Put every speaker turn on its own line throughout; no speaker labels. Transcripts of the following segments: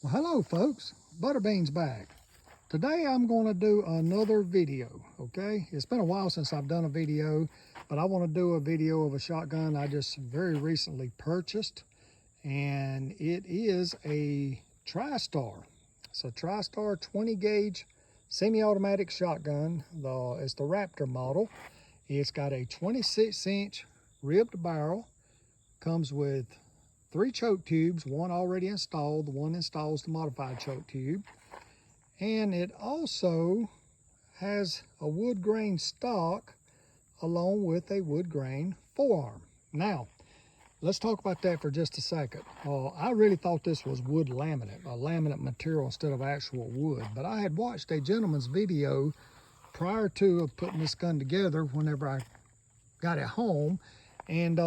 Well, hello folks, Butterbean's back. Today I'm going to do another video, okay? It's been a while since I've done a video, but I want to do a video of a shotgun I just very recently purchased, and it is a Tristar. It's a Tristar 20 gauge semi-automatic shotgun. It's the Raptor model. It's got a 26-inch ribbed barrel, comes with 3 choke tubes, one already installed, the one installs the modified choke tube. And it also has a wood grain stock along with a wood grain forearm. Now, let's talk about that for just a second. I really thought this was wood laminate, a laminate material instead of actual wood. But I had watched a gentleman's video prior to putting this gun together whenever I got it home. And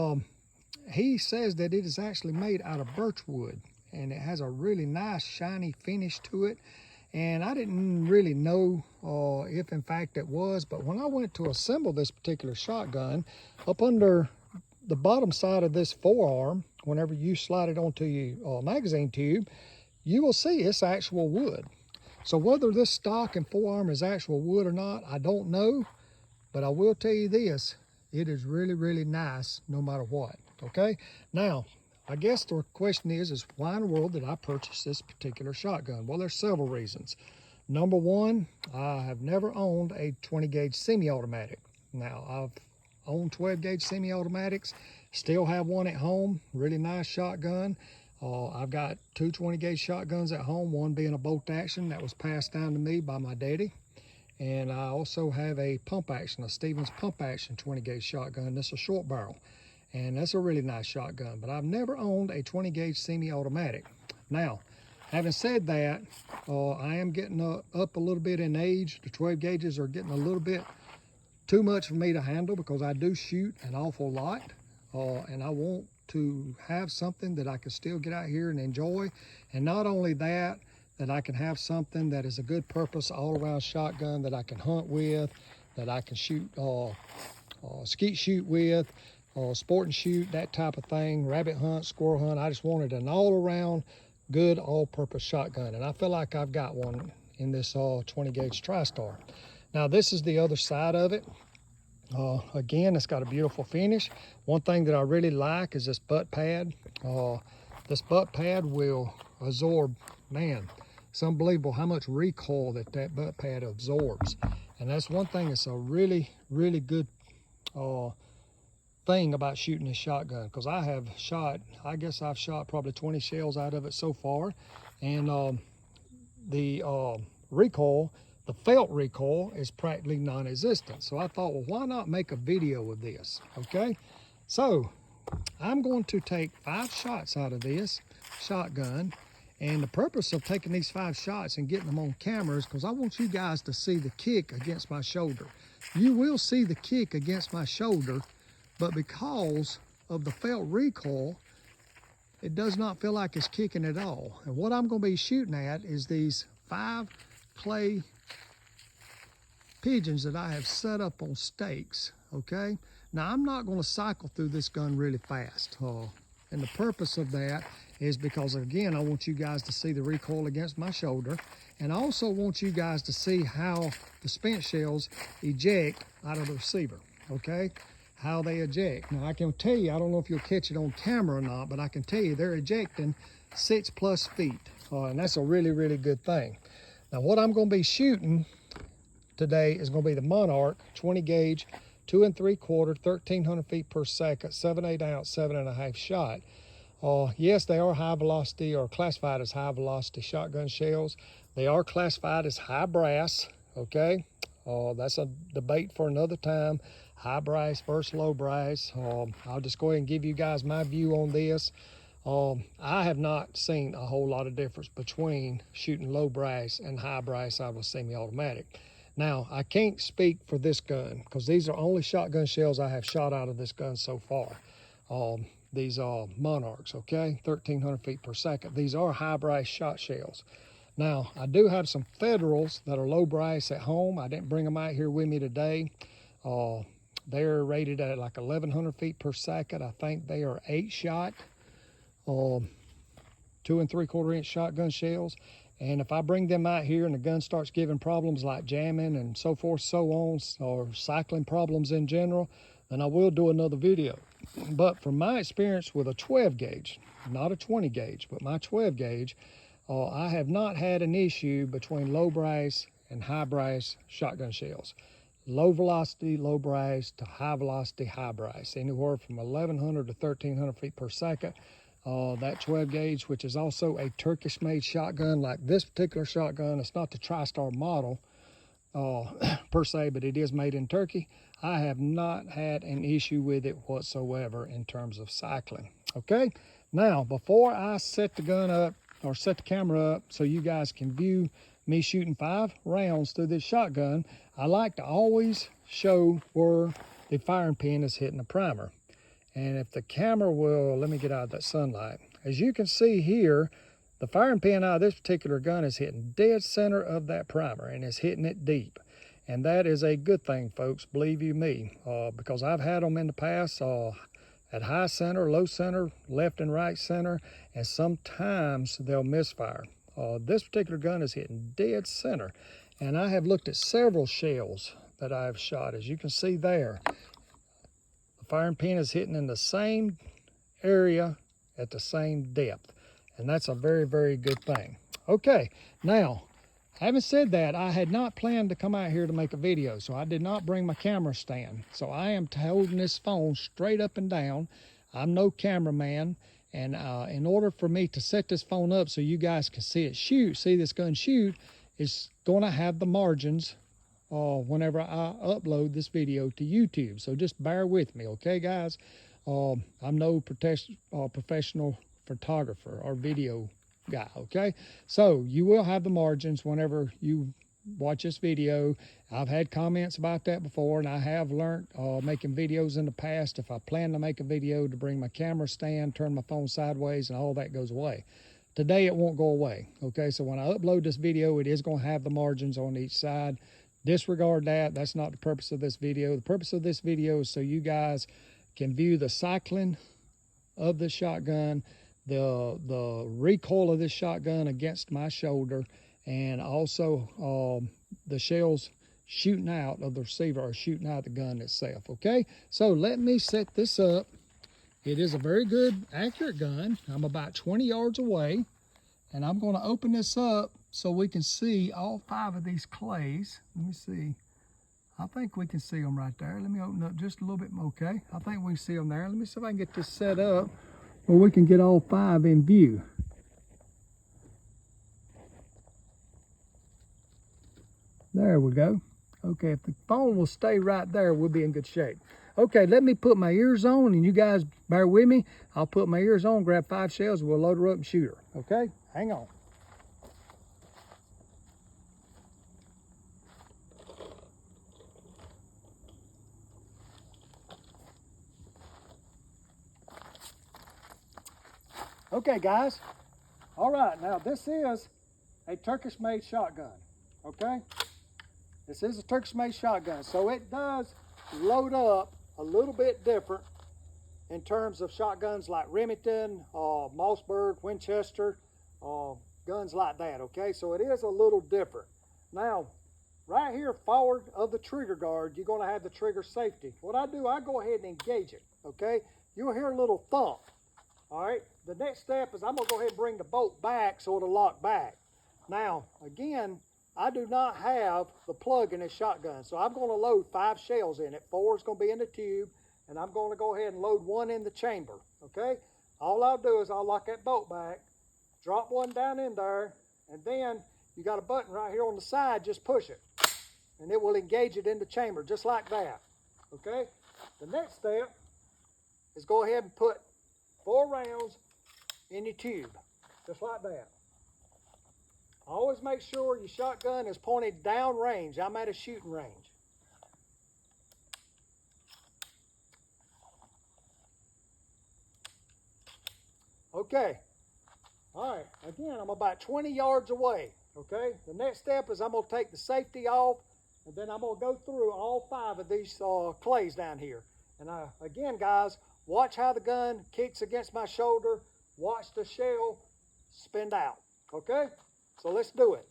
he says that it is actually made out of birch wood, and it has a really nice shiny finish to it. And I didn't really know if in fact it was, but when I went to assemble this particular shotgun, up under the bottom side of this forearm, whenever you slide it onto your magazine tube, you will see it's actual wood. So whether this stock and forearm is actual wood or not, I don't know, but I will tell you this, it is really, really nice no matter what. Okay, now I guess the question is why in the world did I purchase this particular shotgun? Well, there's several reasons. Number one, I have never owned a 20 gauge semi-automatic. Now I've owned 12 gauge semi-automatics, still have one at home, really nice shotgun. I've got 2 20 gauge shotguns at home, one being a bolt action that was passed down to me by my daddy. And I also have a pump action, a Stevens pump action 20 gauge shotgun. That's a short barrel. And that's a really nice shotgun, but I've never owned a 20 gauge semi-automatic. Now, having said that, I am getting up a little bit in age. The 12 gauges are getting a little bit too much for me to handle because I do shoot an awful lot, and I want to have something that I can still get out here and enjoy. And not only that, that I can have something that is a good purpose all-around shotgun that I can hunt with, that I can shoot, skeet shoot with, sport and shoot, that type of thing, rabbit hunt, squirrel hunt. I just wanted an all-around good all-purpose shotgun, and I feel like I've got one in this 20 gauge Tristar. Now this is the other side of it. Again, it's got a beautiful finish. One thing that I really like is this butt pad. This butt pad will absorb, man, it's unbelievable how much recoil that butt pad absorbs. And that's one thing that's a really, really good thing about shooting this shotgun, because I guess I've shot probably 20 shells out of it so far, and the recoil, the felt recoil, is practically non-existent. So I thought, well, why not make a video of this? Okay, so I'm going to take 5 shots out of this shotgun, and the purpose of taking these 5 shots and getting them on camera is because I want you guys to see the kick against my shoulder. You will see the kick against my shoulder, but because of the felt recoil, it does not feel like it's kicking at all. And what I'm going to be shooting at is these 5 clay pigeons that I have set up on stakes, okay? Now, I'm not going to cycle through this gun really fast. And the purpose of that is because, again, I want you guys to see the recoil against my shoulder. And I also want you guys to see how the spent shells eject out of the receiver, okay? How they eject. Now I can tell you, I don't know if you'll catch it on camera or not, but I can tell you they're ejecting 6+ feet. And that's a really, really good thing. Now what I'm going to be shooting today is going to be the Monarch 20 gauge, 2 3/4, 1,300 feet per second, 7/8 ounce, 7.5 shot. Yes, they are high velocity, or classified as high velocity shotgun shells. They are classified as high brass, okay? That's a debate for another time. High brass versus low brass. I'll just go ahead and give you guys my view on this. I have not seen a whole lot of difference between shooting low brass and high brass out of a semi-automatic. Now, I can't speak for this gun because these are only shotgun shells I have shot out of this gun so far. These are Monarchs, okay? 1,300 feet per second. These are high brass shot shells. Now, I do have some Federals that are low brass at home. I didn't bring them out here with me today. They're rated at like 1,100 feet per second. I think they are 8 shot. 2 3/4 inch shotgun shells. And if I bring them out here and the gun starts giving problems like jamming and so forth, so on, or cycling problems in general, then I will do another video. But from my experience with a 12 gauge, not a 20 gauge, but my 12 gauge, I have not had an issue between low brass and high brass shotgun shells. Low velocity, low brass to high velocity, high brass, anywhere from 1,100 to 1,300 feet per second. That 12 gauge, which is also a Turkish made shotgun, like this particular shotgun, it's not the Tristar model per se, but it is made in Turkey. I have not had an issue with it whatsoever in terms of cycling. Okay, now before I set the gun up or set the camera up so you guys can view me shooting 5 rounds through this shotgun, I like to always show where the firing pin is hitting the primer. And if the camera will, let me get out of that sunlight. As you can see here, the firing pin out of this particular gun is hitting dead center of that primer, and it's hitting it deep. And that is a good thing, folks, believe you me, because I've had them in the past at high center, low center, left and right center, and sometimes they'll misfire. This particular gun is hitting dead center, and I have looked at several shells that I've shot. As you can see there, the firing pin is hitting in the same area at the same depth, and that's a very, very good thing. Okay, now, having said that, I had not planned to come out here to make a video, so I did not bring my camera stand. So I am holding this phone straight up and down. I'm no cameraman, and in order for me to set this phone up so you guys can see it shoot, see this gun shoot, it's going to have the margins whenever I upload this video to YouTube. So just bear with me, okay, guys? I'm no professional photographer or video guy, okay? So you will have the margins whenever you watch this video. I've had comments about that before, and I have learned making videos in the past. If I plan to make a video, to bring my camera stand, turn my phone sideways, and all that goes away. Today it won't go away, okay? So when I upload this video, it is going to have the margins on each side. Disregard that. That's not the purpose of this video. The purpose of this video is so you guys can view the cycling of the shotgun, the recoil of this shotgun against my shoulder, and also the shells shooting out of the receiver or shooting out the gun itself. Okay, so let me set this up. It is a very good, accurate gun. I'm about 20 yards away, and I'm going to open this up so we can see all 5 of these clays. Let me see. I think we can see them right there. Let me open up just a little bit more, okay? I think we can see them there. Let me see if I can get this set up where we can get all 5 in view. There we go. Okay, if the phone will stay right there, we'll be in good shape. Okay, let me put my ears on, and you guys bear with me. I'll put my ears on, grab 5 shells, and we'll load her up and shoot her. Okay, hang on. Okay, guys. All right, now this is a Turkish-made shotgun, okay? This is a Turkish-made shotgun, so it does load up a little bit different in terms of shotguns like Remington, Mossberg, Winchester, guns like that, okay? So it is a little different. Now, right here forward of the trigger guard, you're gonna have the trigger safety. What I do, I go ahead and engage it, okay? You'll hear a little thump, all right? The next step is I'm gonna go ahead and bring the bolt back so it'll lock back. Now, again, I do not have the plug in this shotgun, so I'm gonna load 5 shells in it. 4 is gonna be in the tube, and I'm gonna go ahead and load 1 in the chamber, okay? All I'll do is I'll lock that bolt back, drop 1 down in there, and then you got a button right here on the side, just push it, and it will engage it in the chamber, just like that, okay? The next step is go ahead and put 4 rounds in your tube, just like that. Always make sure your shotgun is pointed down range. I'm at a shooting range. Okay. All right. Again, I'm about 20 yards away. Okay. The next step is I'm going to take the safety off, and then I'm going to go through all 5 of these clays down here. And again, guys, watch how the gun kicks against my shoulder. Watch the shell spend out, okay? So let's do it.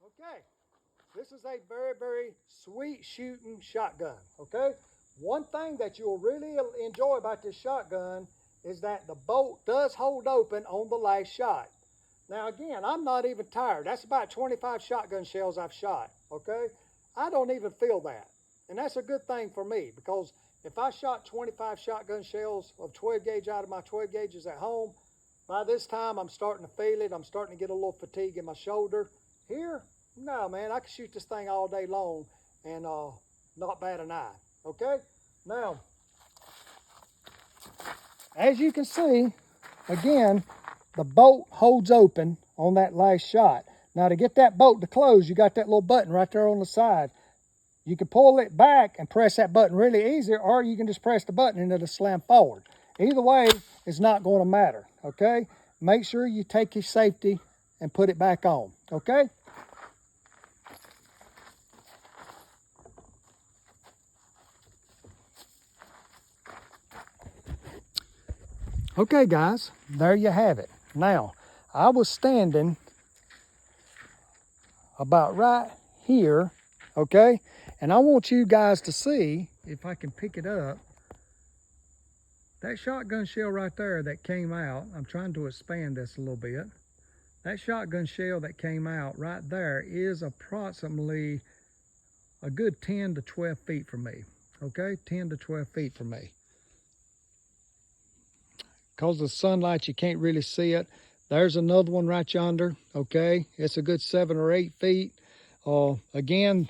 Okay, this is a very, very sweet shooting shotgun, okay? One thing that you'll really enjoy about this shotgun is that the bolt does hold open on the last shot. Now again, I'm not even tired. That's about 25 shotgun shells I've shot, okay? I don't even feel that. And that's a good thing for me, because if I shot 25 shotgun shells of 12 gauge out of my 12 gauges at home, by this time I'm starting to feel it. I'm starting to get a little fatigue in my shoulder. Here, no man, I can shoot this thing all day long and not bat an eye, okay? Now, as you can see, again, the bolt holds open on that last shot. Now to get that bolt to close, you got that little button right there on the side. You can pull it back and press that button really easy, or you can just press the button and it'll slam forward. Either way, it's not going to matter, okay? Make sure you take your safety and put it back on, okay? Okay guys, there you have it. Now, I was standing about right here, okay? And I want you guys to see, if I can pick it up, that shotgun shell right there that came out, I'm trying to expand this a little bit. That shotgun shell that came out right there is approximately a good 10 to 12 feet from me, okay? 10 to 12 feet from me. Because of the sunlight, you can't really see it. There's another one right yonder, okay? It's a good 7 or 8 feet. Again,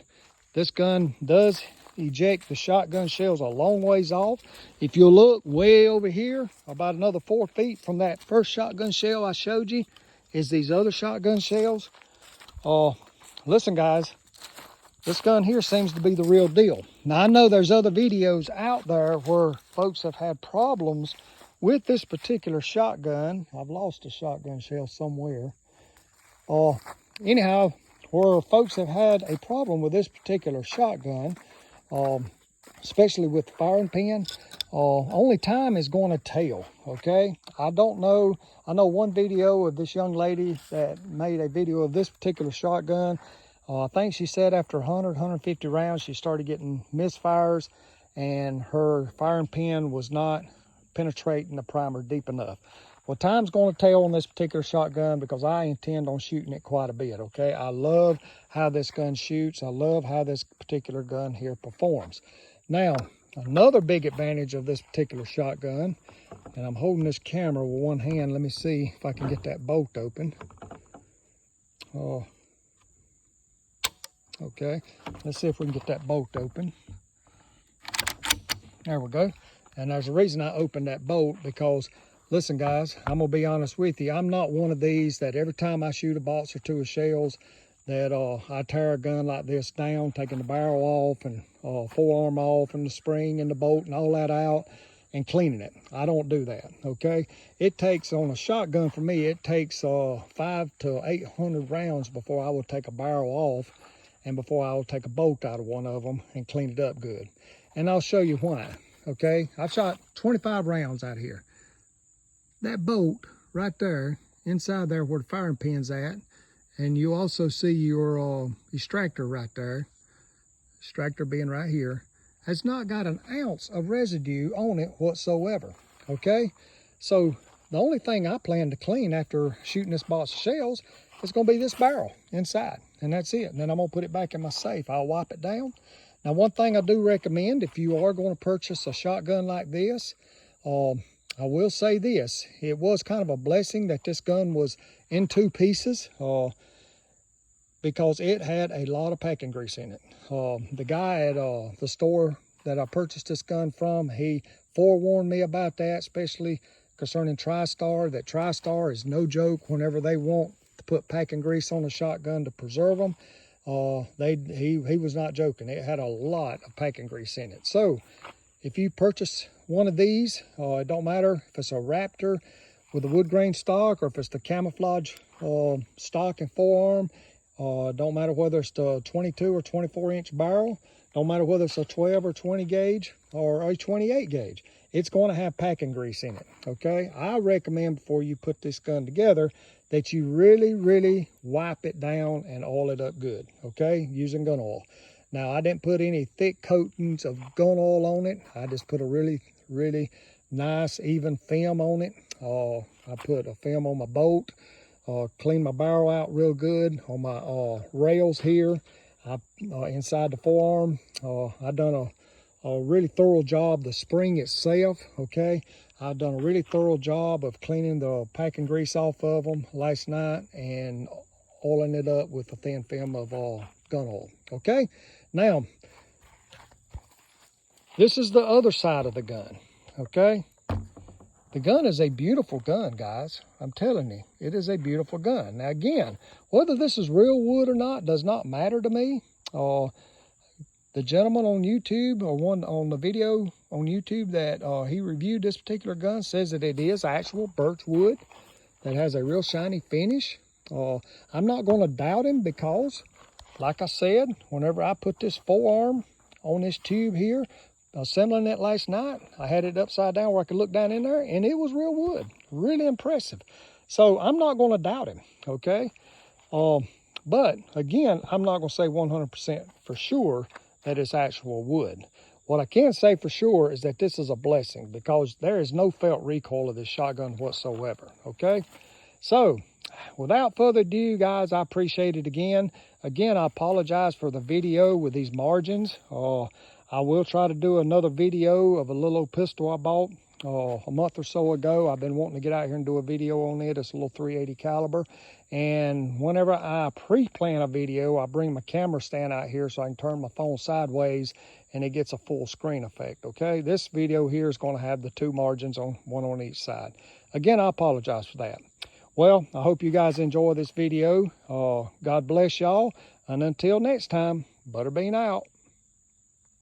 this gun does eject the shotgun shells a long ways off. If you look way over here, about another 4 feet from that first shotgun shell I showed you, is these other shotgun shells. Listen guys, this gun here seems to be the real deal. Now I know there's other videos out there where folks have had problems with this particular shotgun. I've lost a shotgun shell somewhere. Anyhow, where folks have had a problem with this particular shotgun, especially with the firing pin, only time is going to tell, okay? I don't know. I know one video of this young lady that made a video of this particular shotgun. I think she said after 100, 150 rounds, she started getting misfires and her firing pin was not penetrating the primer deep enough. Well, time's going to tell on this particular shotgun because I intend on shooting it quite a bit, okay? I love how this gun shoots. I love how this particular gun here performs. Now, another big advantage of this particular shotgun, and I'm holding this camera with one hand. Let me see if I can get that bolt open. Okay, let's see if we can get that bolt open. There we go. And there's a reason I opened that bolt, because listen guys, I'm gonna be honest with you. I'm not one of these that every time I shoot a box or two of shells that I tear a gun like this down, taking the barrel off and forearm off and the spring and the bolt and all that out and cleaning it. I don't do that, okay? It takes, on a shotgun for me, it takes 500 to 800 rounds before I will take a barrel off and before I will take a bolt out of one of them and clean it up good. And I'll show you why. Okay, I've shot 25 rounds out here. That bolt right there, inside there where the firing pin's at, and you also see your extractor right there, extractor being right here, has not got an ounce of residue on it whatsoever, okay? So the only thing I plan to clean after shooting this box of shells is gonna be this barrel inside, and that's it. And then I'm gonna put it back in my safe. I'll wipe it down. Now, one thing I do recommend, if you are going to purchase a shotgun like this, I will say this. It was kind of a blessing that this gun was in 2 pieces because it had a lot of packing grease in it. The guy at the store that I purchased this gun from, he forewarned me about that, especially concerning Tristar, that Tristar is no joke whenever they want to put packing grease on a shotgun to preserve them. He was not joking. It had a lot of packing grease in it. So if you purchase one of these, it don't matter if it's a Raptor with the wood grain stock, or if it's the camouflage stock and forearm, don't matter whether it's the 22 or 24 inch barrel, don't matter whether it's a 12 or 20 gauge or a 28 gauge, it's going to have packing grease in it, okay? I recommend before you put this gun together that you really wipe it down and oil it up good, okay, using gun oil. Now, I didn't put any thick coatings of gun oil on it. I just put a really nice even film on it. I put a film on my bolt, cleaned my barrel out real good on my rails here, inside the forearm. I done a really thorough job, the spring itself, okay? I've done a really thorough job of cleaning the packing grease off of them last night and oiling it up with a thin film of gun oil, okay? Now, this is the other side of the gun, okay? The gun is a beautiful gun, guys. I'm telling you, it is a beautiful gun. Now, again, whether this is real wood or not does not matter to me. The gentleman on YouTube, or one on the video on YouTube that he reviewed this particular gun, says that it is actual birch wood that has a real shiny finish. I'm not going to doubt him because, like I said, whenever I put this forearm on this tube here, assembling it last night, I had it upside down where I could look down in there, and it was real wood. Really impressive. So I'm not going to doubt him, okay? But again, I'm not going to say 100% for sure that it's actual wood. What I can say for sure is that this is a blessing because there is no felt recoil of this shotgun whatsoever, okay? So, without further ado, guys, I appreciate it again. Again, I apologize for the video with these margins. I will try to do another video of a little old pistol I bought a month or so ago. I've been wanting to get out here and do a video on it. It's a little 380 caliber. And whenever I pre-plan a video, I bring my camera stand out here so I can turn my phone sideways and it gets a full screen effect, okay? This video here is going to have the two margins, one on each side. Again, I apologize for that. Well, I hope you guys enjoy this video. God bless y'all. And until next time, Butterbean out.